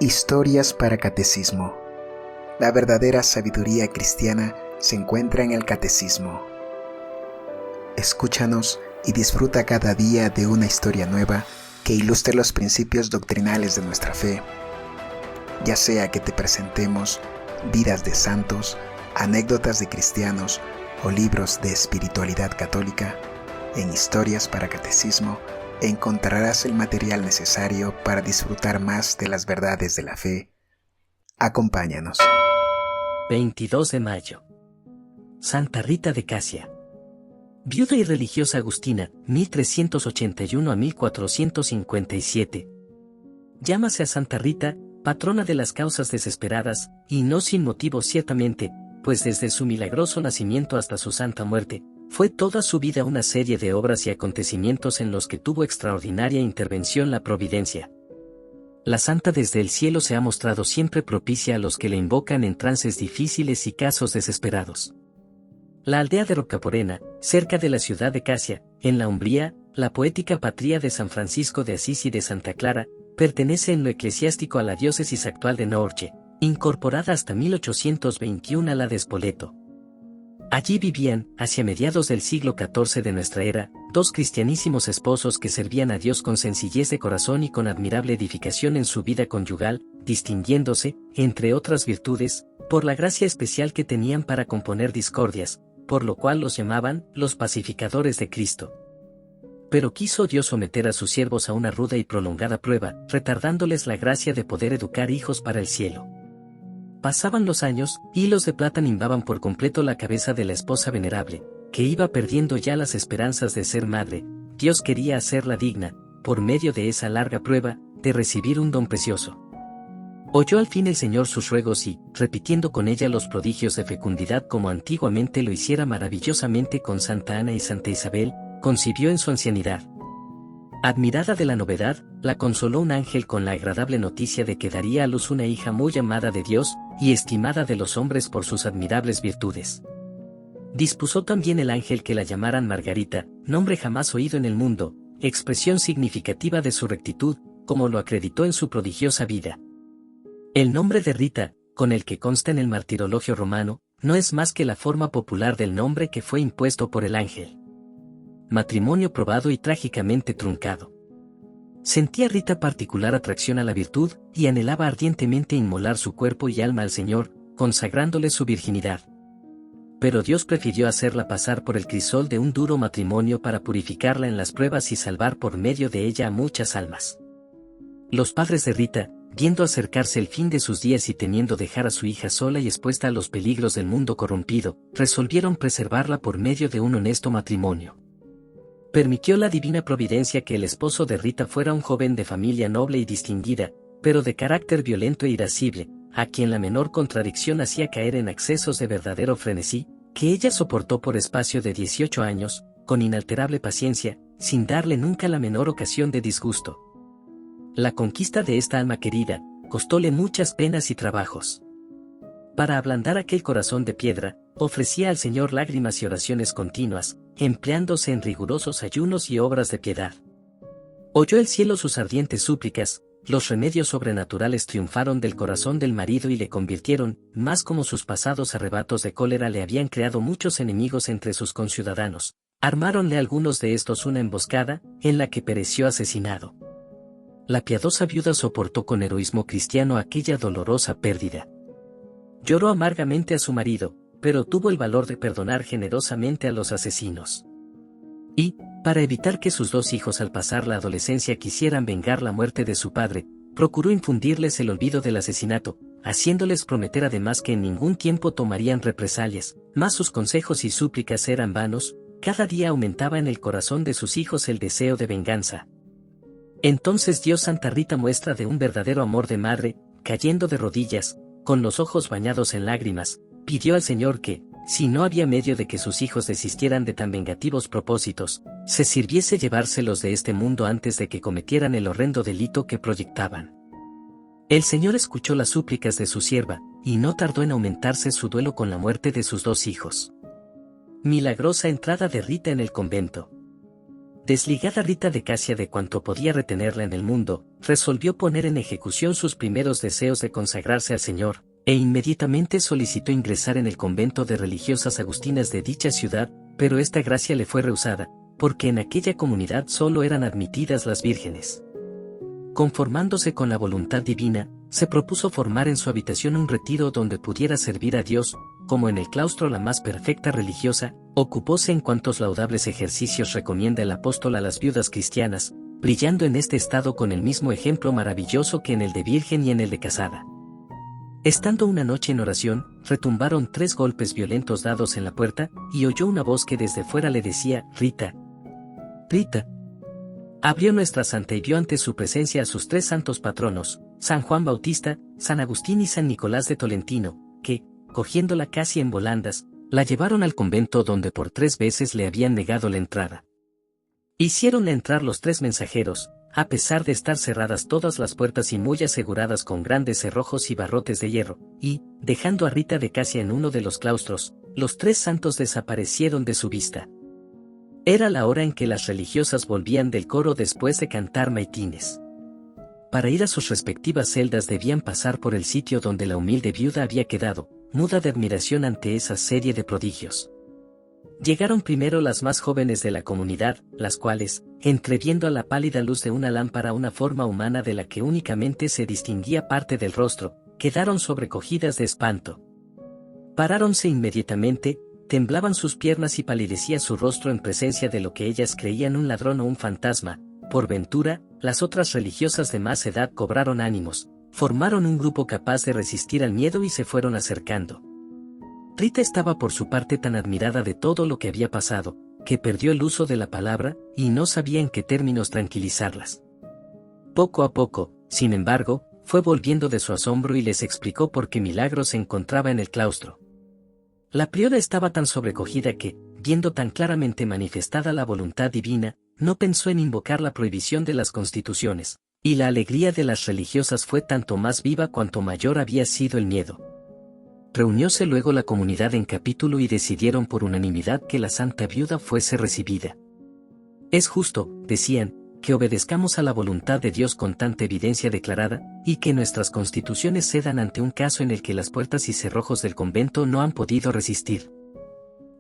Historias para Catecismo. La verdadera sabiduría cristiana se encuentra en el Catecismo. Escúchanos y disfruta cada día de una historia nueva que ilustre los principios doctrinales de nuestra fe. Ya sea que te presentemos vidas de santos, anécdotas de cristianos o libros de espiritualidad católica, en Historias para Catecismo encontrarás el material necesario para disfrutar más de las verdades de la fe. Acompáñanos. 22 de mayo. Santa Rita de Casia. Viuda y religiosa agustina, 1381 a 1457. Llámase a Santa Rita, patrona de las causas desesperadas, y no sin motivo ciertamente, pues desde su milagroso nacimiento hasta su santa muerte, fue toda su vida una serie de obras y acontecimientos en los que tuvo extraordinaria intervención la providencia. La santa desde el cielo se ha mostrado siempre propicia a los que le invocan en trances difíciles y casos desesperados. La aldea de Rocaporena, cerca de la ciudad de Casia, en la Umbría, la poética patria de San Francisco de Asís y de Santa Clara, pertenece en lo eclesiástico a la diócesis actual de Noorche, incorporada hasta 1821 a la de Spoleto. Allí vivían, hacia mediados del siglo XIV de nuestra era, dos cristianísimos esposos que servían a Dios con sencillez de corazón y con admirable edificación en su vida conyugal, distinguiéndose, entre otras virtudes, por la gracia especial que tenían para componer discordias, por lo cual los llamaban los pacificadores de Cristo. Pero quiso Dios someter a sus siervos a una ruda y prolongada prueba, retardándoles la gracia de poder educar hijos para el cielo. Pasaban los años, hilos de plata nimbaban por completo la cabeza de la esposa venerable, que iba perdiendo ya las esperanzas de ser madre. Dios quería hacerla digna, por medio de esa larga prueba, de recibir un don precioso. Oyó al fin el Señor sus ruegos y, repitiendo con ella los prodigios de fecundidad como antiguamente lo hiciera maravillosamente con Santa Ana y Santa Isabel, concibió en su ancianidad. Admirada de la novedad, la consoló un ángel con la agradable noticia de que daría a luz una hija muy amada de Dios, y estimada de los hombres por sus admirables virtudes. Dispuso también el ángel que la llamaran Margarita, nombre jamás oído en el mundo, expresión significativa de su rectitud, como lo acreditó en su prodigiosa vida. El nombre de Rita, con el que consta en el martirologio romano, no es más que la forma popular del nombre que fue impuesto por el ángel. Matrimonio probado y trágicamente truncado. Sentía Rita particular atracción a la virtud, y anhelaba ardientemente inmolar su cuerpo y alma al Señor, consagrándole su virginidad. Pero Dios prefirió hacerla pasar por el crisol de un duro matrimonio para purificarla en las pruebas y salvar por medio de ella a muchas almas. Los padres de Rita, viendo acercarse el fin de sus días y temiendo dejar a su hija sola y expuesta a los peligros del mundo corrompido, resolvieron preservarla por medio de un honesto matrimonio. Permitió la divina providencia que el esposo de Rita fuera un joven de familia noble y distinguida, pero de carácter violento e irascible, a quien la menor contradicción hacía caer en accesos de verdadero frenesí, que ella soportó por espacio de 18 años, con inalterable paciencia, sin darle nunca la menor ocasión de disgusto. La conquista de esta alma querida, costóle muchas penas y trabajos. Para ablandar aquel corazón de piedra, ofrecía al Señor lágrimas y oraciones continuas, empleándose en rigurosos ayunos y obras de piedad. Oyó el cielo sus ardientes súplicas, los remedios sobrenaturales triunfaron del corazón del marido y le convirtieron, más como sus pasados arrebatos de cólera le habían creado muchos enemigos entre sus conciudadanos, armáronle algunos de estos una emboscada, en la que pereció asesinado. La piadosa viuda soportó con heroísmo cristiano aquella dolorosa pérdida. Lloró amargamente a su marido, pero tuvo el valor de perdonar generosamente a los asesinos. Y, para evitar que sus dos hijos al pasar la adolescencia quisieran vengar la muerte de su padre, procuró infundirles el olvido del asesinato, haciéndoles prometer además que en ningún tiempo tomarían represalias, mas sus consejos y súplicas eran vanos, cada día aumentaba en el corazón de sus hijos el deseo de venganza. Entonces dio Santa Rita muestra de un verdadero amor de madre, cayendo de rodillas, con los ojos bañados en lágrimas, pidió al Señor que, si no había medio de que sus hijos desistieran de tan vengativos propósitos, se sirviese llevárselos de este mundo antes de que cometieran el horrendo delito que proyectaban. El Señor escuchó las súplicas de su sierva, y no tardó en aumentarse su duelo con la muerte de sus dos hijos. Milagrosa entrada de Rita en el convento. Desligada Rita de Casia de cuanto podía retenerla en el mundo, resolvió poner en ejecución sus primeros deseos de consagrarse al Señor, e inmediatamente solicitó ingresar en el convento de religiosas agustinas de dicha ciudad, pero esta gracia le fue rehusada, porque en aquella comunidad solo eran admitidas las vírgenes. Conformándose con la voluntad divina, se propuso formar en su habitación un retiro donde pudiera servir a Dios, como en el claustro la más perfecta religiosa, ocupóse en cuantos laudables ejercicios recomienda el apóstol a las viudas cristianas, brillando en este estado con el mismo ejemplo maravilloso que en el de virgen y en el de casada. Estando una noche en oración, retumbaron 3 golpes violentos dados en la puerta, y oyó una voz que desde fuera le decía: «Rita, Rita». Abrió nuestra santa y vio ante su presencia a sus 3 santos patronos, San Juan Bautista, San Agustín y San Nicolás de Tolentino, que, cogiéndola casi en volandas, la llevaron al convento donde por 3 veces le habían negado la entrada. Hicieronle entrar los 3 mensajeros, a pesar de estar cerradas todas las puertas y muy aseguradas con grandes cerrojos y barrotes de hierro, y, dejando a Rita de Casia en uno de los claustros, los 3 santos desaparecieron de su vista. Era la hora en que las religiosas volvían del coro después de cantar maitines. Para ir a sus respectivas celdas debían pasar por el sitio donde la humilde viuda había quedado, muda de admiración ante esa serie de prodigios. Llegaron primero las más jóvenes de la comunidad, las cuales, entreviendo a la pálida luz de una lámpara una forma humana de la que únicamente se distinguía parte del rostro, quedaron sobrecogidas de espanto. Paráronse inmediatamente, temblaban sus piernas y palidecía su rostro en presencia de lo que ellas creían un ladrón o un fantasma. Por ventura, las otras religiosas de más edad cobraron ánimos, formaron un grupo capaz de resistir al miedo y se fueron acercando. Rita estaba por su parte tan admirada de todo lo que había pasado, que perdió el uso de la palabra, y no sabía en qué términos tranquilizarlas. Poco a poco, sin embargo, fue volviendo de su asombro y les explicó por qué Milagro se encontraba en el claustro. La priora estaba tan sobrecogida que, viendo tan claramente manifestada la voluntad divina, no pensó en invocar la prohibición de las constituciones, y la alegría de las religiosas fue tanto más viva cuanto mayor había sido el miedo. Reunióse luego la comunidad en capítulo y decidieron por unanimidad que la santa viuda fuese recibida. Es justo, decían, que obedezcamos a la voluntad de Dios con tanta evidencia declarada, y que nuestras constituciones cedan ante un caso en el que las puertas y cerrojos del convento no han podido resistir.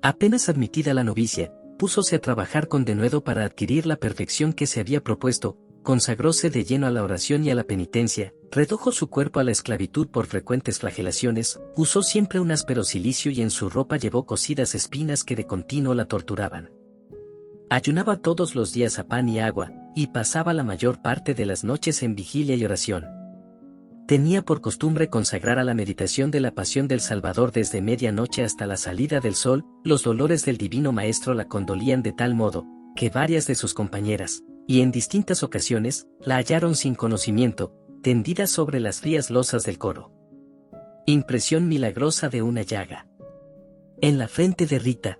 Apenas admitida la novicia, púsose a trabajar con denuedo para adquirir la perfección que se había propuesto, consagróse de lleno a la oración y a la penitencia, redujo su cuerpo a la esclavitud por frecuentes flagelaciones, usó siempre un áspero cilicio y en su ropa llevó cosidas espinas que de continuo la torturaban. Ayunaba todos los días a pan y agua, y pasaba la mayor parte de las noches en vigilia y oración. Tenía por costumbre consagrar a la meditación de la pasión del Salvador desde medianoche hasta la salida del sol. Los dolores del Divino Maestro la condolían de tal modo, que varias de sus compañeras, y en distintas ocasiones, la hallaron sin conocimiento, tendida sobre las frías losas del coro. Impresión milagrosa de una llaga en la frente de Rita.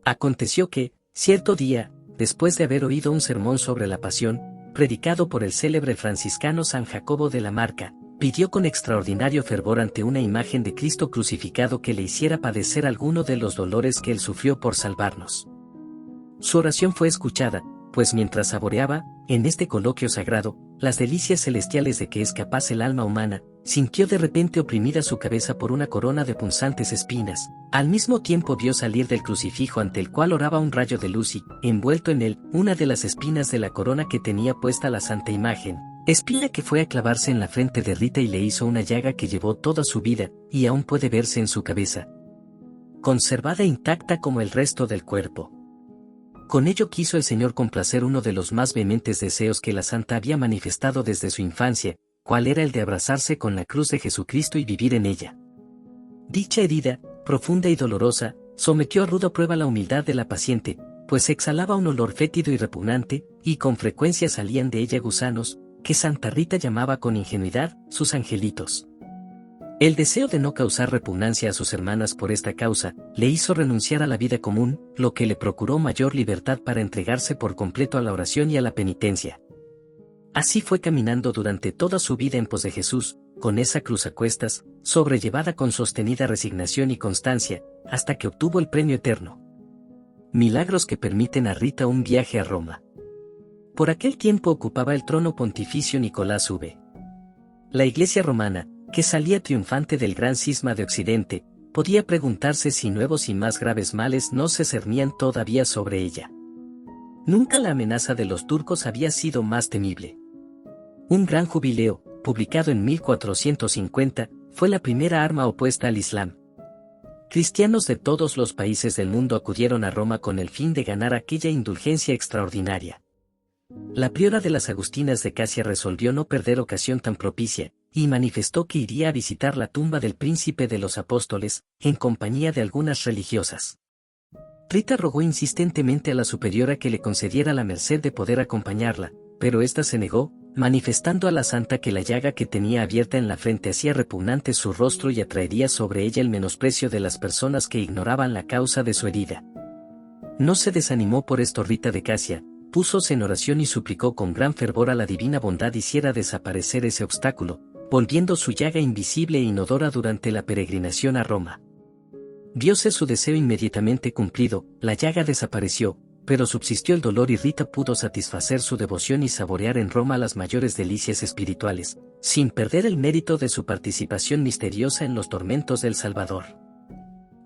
Aconteció que, cierto día, después de haber oído un sermón sobre la pasión, predicado por el célebre franciscano San Jacobo de la Marca, pidió con extraordinario fervor ante una imagen de Cristo crucificado que le hiciera padecer alguno de los dolores que él sufrió por salvarnos. Su oración fue escuchada, pues mientras saboreaba, en este coloquio sagrado, las delicias celestiales de que es capaz el alma humana, sintió de repente oprimida su cabeza por una corona de punzantes espinas. Al mismo tiempo vio salir del crucifijo ante el cual oraba un rayo de luz y, envuelto en él, una de las espinas de la corona que tenía puesta la santa imagen, espina que fue a clavarse en la frente de Rita y le hizo una llaga que llevó toda su vida, y aún puede verse en su cabeza, conservada intacta como el resto del cuerpo. Con ello quiso el Señor complacer uno de los más vehementes deseos que la santa había manifestado desde su infancia, cual era el de abrazarse con la cruz de Jesucristo y vivir en ella. Dicha herida, profunda y dolorosa, sometió a ruda prueba la humildad de la paciente, pues exhalaba un olor fétido y repugnante, y con frecuencia salían de ella gusanos, que Santa Rita llamaba con ingenuidad, sus angelitos. El deseo de no causar repugnancia a sus hermanas por esta causa, le hizo renunciar a la vida común, lo que le procuró mayor libertad para entregarse por completo a la oración y a la penitencia. Así fue caminando durante toda su vida en pos de Jesús, con esa cruz a cuestas, sobrellevada con sostenida resignación y constancia, hasta que obtuvo el premio eterno. Milagros que permiten a Rita un viaje a Roma. Por aquel tiempo ocupaba el trono pontificio Nicolás V. La Iglesia romana, que salía triunfante del gran cisma de Occidente, podía preguntarse si nuevos y más graves males no se cernían todavía sobre ella. Nunca la amenaza de los turcos había sido más temible. Un gran jubileo, publicado en 1450, fue la primera arma opuesta al Islam. Cristianos de todos los países del mundo acudieron a Roma con el fin de ganar aquella indulgencia extraordinaria. La priora de las Agustinas de Casia resolvió no perder ocasión tan propicia, y manifestó que iría a visitar la tumba del príncipe de los apóstoles, en compañía de algunas religiosas. Rita rogó insistentemente a la superiora que le concediera la merced de poder acompañarla, pero ésta se negó, manifestando a la santa que la llaga que tenía abierta en la frente hacía repugnante su rostro y atraería sobre ella el menosprecio de las personas que ignoraban la causa de su herida. No se desanimó por esto Rita de Casia, púsose en oración y suplicó con gran fervor a la divina bondad hiciera desaparecer ese obstáculo, volviendo su llaga invisible e inodora durante la peregrinación a Roma. Vióse su deseo inmediatamente cumplido, la llaga desapareció, pero subsistió el dolor y Rita pudo satisfacer su devoción y saborear en Roma las mayores delicias espirituales, sin perder el mérito de su participación misteriosa en los tormentos del Salvador.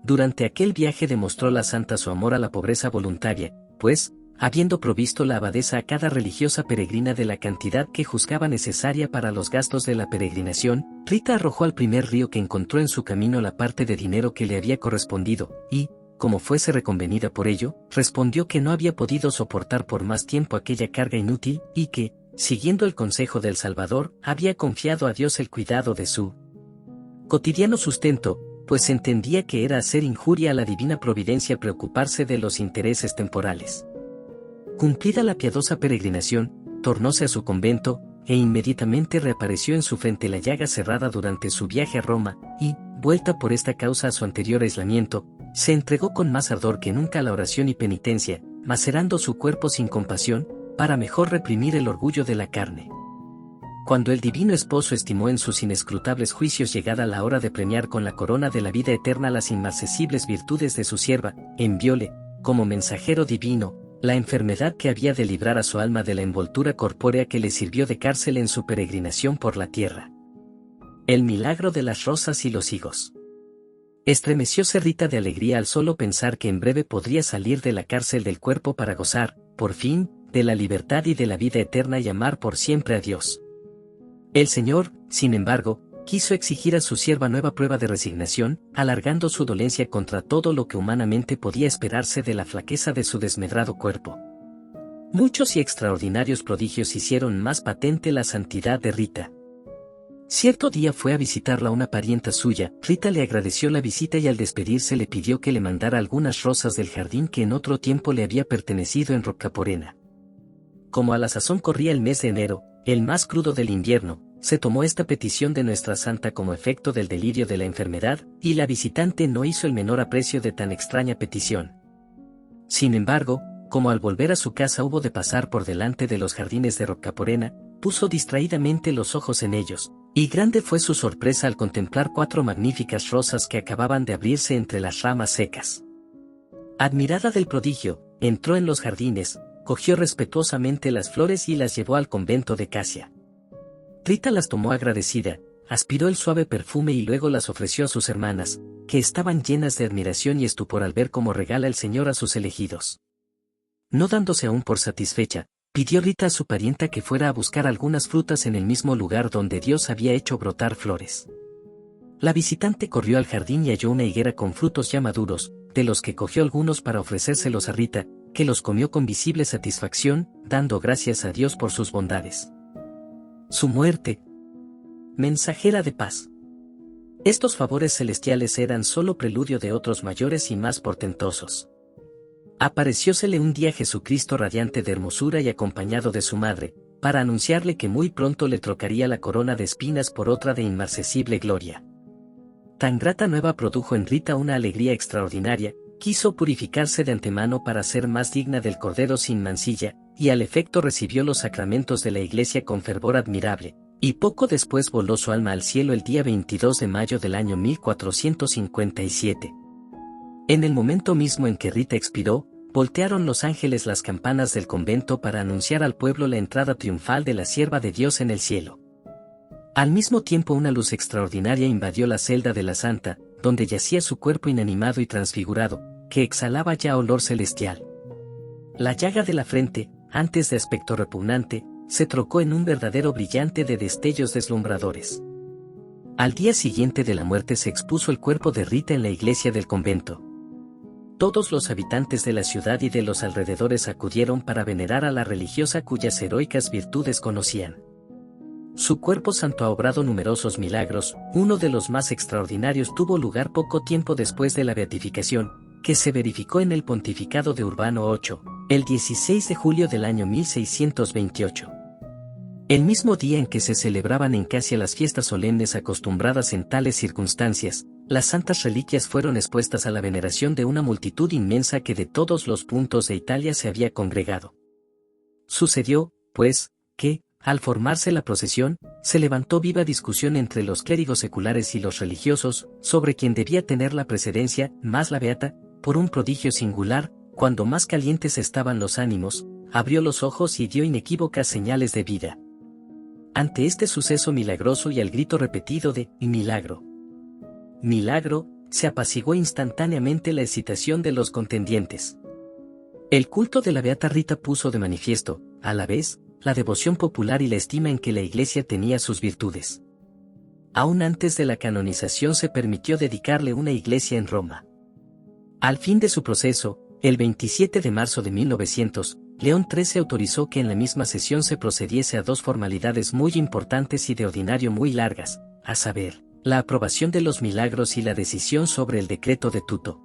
Durante aquel viaje demostró la santa su amor a la pobreza voluntaria, pues, habiendo provisto la abadesa a cada religiosa peregrina de la cantidad que juzgaba necesaria para los gastos de la peregrinación, Rita arrojó al primer río que encontró en su camino la parte de dinero que le había correspondido, y, como fuese reconvenida por ello, respondió que no había podido soportar por más tiempo aquella carga inútil, y que, siguiendo el consejo del Salvador, había confiado a Dios el cuidado de su cotidiano sustento, pues entendía que era hacer injuria a la divina providencia preocuparse de los intereses temporales. Cumplida la piadosa peregrinación, tornóse a su convento, e inmediatamente reapareció en su frente la llaga cerrada durante su viaje a Roma, y, vuelta por esta causa a su anterior aislamiento, se entregó con más ardor que nunca a la oración y penitencia, macerando su cuerpo sin compasión, para mejor reprimir el orgullo de la carne. Cuando el divino esposo estimó en sus inescrutables juicios llegada la hora de premiar con la corona de la vida eterna las inmarcesibles virtudes de su sierva, envióle, como mensajero divino, la enfermedad que había de librar a su alma de la envoltura corpórea que le sirvió de cárcel en su peregrinación por la tierra. El milagro de las rosas y los higos. Estremecióse Rita de alegría al solo pensar que en breve podría salir de la cárcel del cuerpo para gozar, por fin, de la libertad y de la vida eterna y amar por siempre a Dios. El Señor, sin embargo, quiso exigir a su sierva nueva prueba de resignación, alargando su dolencia contra todo lo que humanamente podía esperarse de la flaqueza de su desmedrado cuerpo. Muchos y extraordinarios prodigios hicieron más patente la santidad de Rita. Cierto día fue a visitarla una parienta suya, Rita le agradeció la visita y al despedirse le pidió que le mandara algunas rosas del jardín que en otro tiempo le había pertenecido en Roccaporena. Como a la sazón corría el mes de enero, el más crudo del invierno, se tomó esta petición de nuestra santa como efecto del delirio de la enfermedad, y la visitante no hizo el menor aprecio de tan extraña petición. Sin embargo, como al volver a su casa hubo de pasar por delante de los jardines de Roccaporena, puso distraídamente los ojos en ellos, y grande fue su sorpresa al contemplar 4 magníficas rosas que acababan de abrirse entre las ramas secas. Admirada del prodigio, entró en los jardines, cogió respetuosamente las flores y las llevó al convento de Casia. Rita las tomó agradecida, aspiró el suave perfume y luego las ofreció a sus hermanas, que estaban llenas de admiración y estupor al ver cómo regala el Señor a sus elegidos. No dándose aún por satisfecha, pidió Rita a su parienta que fuera a buscar algunas frutas en el mismo lugar donde Dios había hecho brotar flores. La visitante corrió al jardín y halló una higuera con frutos ya maduros, de los que cogió algunos para ofrecérselos a Rita, que los comió con visible satisfacción, dando gracias a Dios por sus bondades. Su muerte. Mensajera de paz. Estos favores celestiales eran solo preludio de otros mayores y más portentosos. Apareciósele un día Jesucristo radiante de hermosura y acompañado de su madre, para anunciarle que muy pronto le trocaría la corona de espinas por otra de inmarcesible gloria. Tan grata nueva produjo en Rita una alegría extraordinaria, quiso purificarse de antemano para ser más digna del Cordero sin mancilla, y al efecto recibió los sacramentos de la Iglesia con fervor admirable, y poco después voló su alma al cielo el día 22 de mayo del año 1457. En el momento mismo en que Rita expiró, voltearon los ángeles las campanas del convento para anunciar al pueblo la entrada triunfal de la sierva de Dios en el cielo. Al mismo tiempo una luz extraordinaria invadió la celda de la santa, donde yacía su cuerpo inanimado y transfigurado, que exhalaba ya olor celestial. La llaga de la frente, antes de aspecto repugnante, se trocó en un verdadero brillante de destellos deslumbradores. Al día siguiente de la muerte se expuso el cuerpo de Rita en la iglesia del convento. Todos los habitantes de la ciudad y de los alrededores acudieron para venerar a la religiosa cuyas heroicas virtudes conocían. Su cuerpo santo ha obrado numerosos milagros, uno de los más extraordinarios tuvo lugar poco tiempo después de la beatificación, que se verificó en el pontificado de Urbano VIII, el 16 de julio del año 1628. El mismo día en que se celebraban en Casia las fiestas solemnes acostumbradas en tales circunstancias, las santas reliquias fueron expuestas a la veneración de una multitud inmensa que de todos los puntos de Italia se había congregado. Sucedió, pues, que, al formarse la procesión, se levantó viva discusión entre los clérigos seculares y los religiosos, sobre quién debía tener la precedencia, más la beata, por un prodigio singular, cuando más calientes estaban los ánimos, abrió los ojos y dio inequívocas señales de vida. Ante este suceso milagroso y al grito repetido de «milagro, milagro», se apaciguó instantáneamente la excitación de los contendientes. El culto de la beata Rita puso de manifiesto, a la vez, la devoción popular y la estima en que la Iglesia tenía sus virtudes. Aún antes de la canonización se permitió dedicarle una iglesia en Roma. Al fin de su proceso, el 27 de marzo de 1900, León XIII autorizó que en la misma sesión se procediese a dos formalidades muy importantes y de ordinario muy largas, a saber, la aprobación de los milagros y la decisión sobre el decreto de Tuto.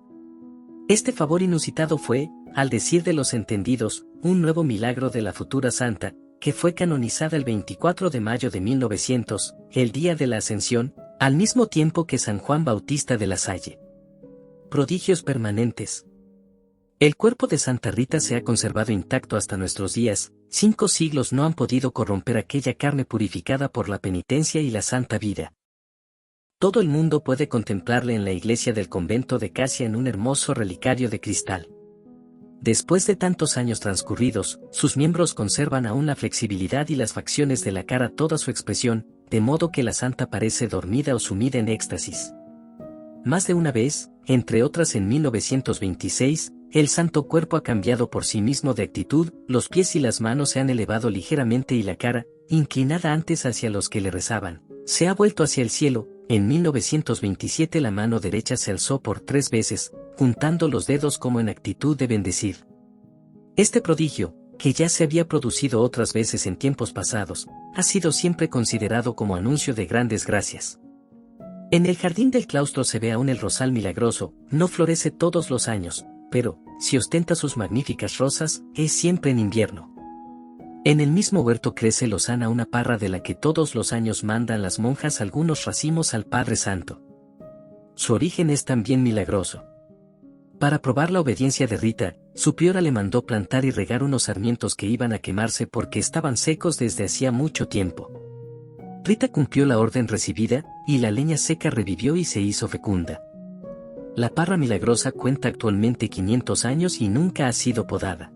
Este favor inusitado fue, al decir de los entendidos, un nuevo milagro de la futura santa, que fue canonizada el 24 de mayo de 1900, el día de la Ascensión, al mismo tiempo que San Juan Bautista de la Salle. Prodigios permanentes. El cuerpo de Santa Rita se ha conservado intacto hasta nuestros días, 5 siglos no han podido corromper aquella carne purificada por la penitencia y la santa vida. Todo el mundo puede contemplarle en la iglesia del convento de Casia en un hermoso relicario de cristal. Después de tantos años transcurridos, sus miembros conservan aún la flexibilidad y las facciones de la cara toda su expresión, de modo que la santa parece dormida o sumida en éxtasis. Más de una vez, entre otras en 1926, el santo cuerpo ha cambiado por sí mismo de actitud, los pies y las manos se han elevado ligeramente y la cara, inclinada antes hacia los que le rezaban, se ha vuelto hacia el cielo. En 1927 la mano derecha se alzó por 3 veces, juntando los dedos como en actitud de bendecir. Este prodigio, que ya se había producido otras veces en tiempos pasados, ha sido siempre considerado como anuncio de grandes gracias. En el jardín del claustro se ve aún el rosal milagroso, no florece todos los años, pero, si ostenta sus magníficas rosas, es siempre en invierno. En el mismo huerto crece lozana una parra de la que todos los años mandan las monjas algunos racimos al Padre Santo. Su origen es también milagroso. Para probar la obediencia de Rita, su priora le mandó plantar y regar unos sarmientos que iban a quemarse porque estaban secos desde hacía mucho tiempo. Rita cumplió la orden recibida, y la leña seca revivió y se hizo fecunda. La parra milagrosa cuenta actualmente 500 años y nunca ha sido podada.